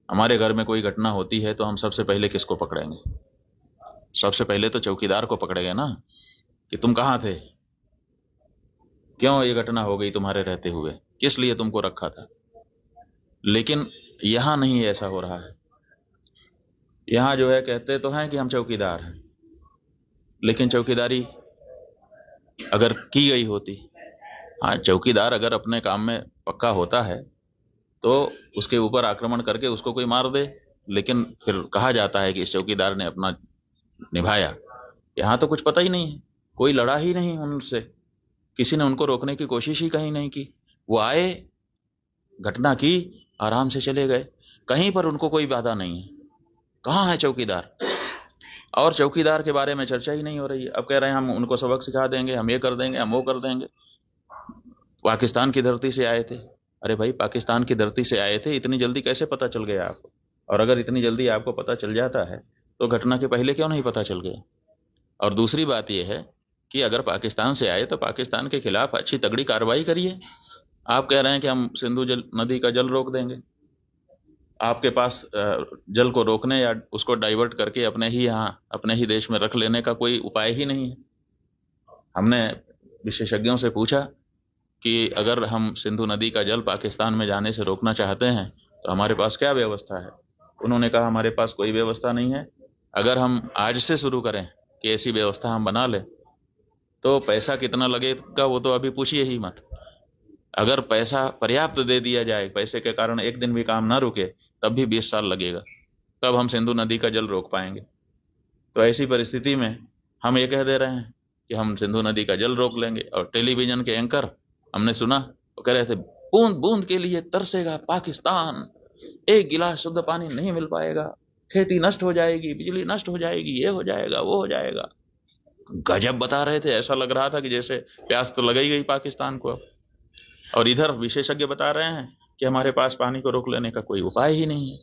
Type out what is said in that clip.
हमारे घर में कोई घटना होती है तो हम सबसे पहले किसको पकड़ेंगे? सबसे पहले तो चौकीदार को पकड़ेंगे ना, कि तुम कहाँ थे, क्यों ये घटना हो गई तुम्हारे रहते हुए, किस लिए तुमको रखा था। लेकिन यहां नहीं ऐसा हो रहा है। यहां जो है कहते तो हैं कि हम चौकीदार हैं, लेकिन चौकीदारी अगर की गई होती, हाँ चौकीदार अगर अपने काम में पक्का होता है तो उसके ऊपर आक्रमण करके उसको कोई मार दे, लेकिन फिर कहा जाता है कि इस चौकीदार ने अपना निभाया। यहाँ तो कुछ पता ही नहीं है, कोई लड़ा ही नहीं उनसे, किसी ने उनको रोकने की कोशिश ही कहीं नहीं की। वो आए, घटना की, आराम से चले गए, कहीं पर उनको कोई बाधा नहीं है। कहाँ है चौकीदार? और चौकीदार के बारे में चर्चा ही नहीं हो रही है। अब कह रहे हैं हम उनको सबक सिखा देंगे, हम ये कर देंगे, हम वो कर देंगे। पाकिस्तान की धरती से आए थे। अरे भाई, पाकिस्तान की धरती से आए थे, इतनी जल्दी कैसे पता चल गया आपको? और अगर इतनी जल्दी आपको पता चल जाता है तो घटना के पहले क्यों नहीं पता चल गया? और दूसरी बात यह है कि अगर पाकिस्तान से आए तो पाकिस्तान के खिलाफ अच्छी तगड़ी कार्रवाई करिए। आप कह रहे हैं कि हम सिंधु नदी का जल रोक देंगे। आपके पास जल को रोकने या उसको डाइवर्ट करके अपने ही यहाँ अपने ही देश में रख लेने का कोई उपाय ही नहीं है। हमने विशेषज्ञों से पूछा कि अगर हम सिंधु नदी का जल पाकिस्तान में जाने से रोकना चाहते हैं तो हमारे पास क्या व्यवस्था है। उन्होंने कहा हमारे पास कोई व्यवस्था नहीं है। अगर हम आज से शुरू करें कि ऐसी व्यवस्था हम बना लें तो पैसा कितना लगेगा वो तो अभी पूछिए ही मत। अगर पैसा पर्याप्त दे दिया जाए, पैसे के कारण एक दिन भी काम ना रुके, तब भी 20 साल लगेगा, तब हम सिंधु नदी का जल रोक पाएंगे। तो ऐसी परिस्थिति में हम ये कह दे रहे हैं कि हम सिंधु नदी का जल रोक लेंगे। और टेलीविजन के एंकर हमने सुना, वो कह रहे थे बूंद बूंद के लिए तरसेगा पाकिस्तान, एक गिलास शुद्ध पानी नहीं मिल पाएगा, खेती नष्ट हो जाएगी, बिजली नष्ट हो जाएगी, ये हो जाएगा, वो हो जाएगा। गजब बता रहे थे, ऐसा लग रहा था कि जैसे प्यास तो लग ही गई पाकिस्तान को। और इधर विशेषज्ञ बता रहे हैं कि हमारे पास पानी को रोक लेने का कोई उपाय ही नहीं है।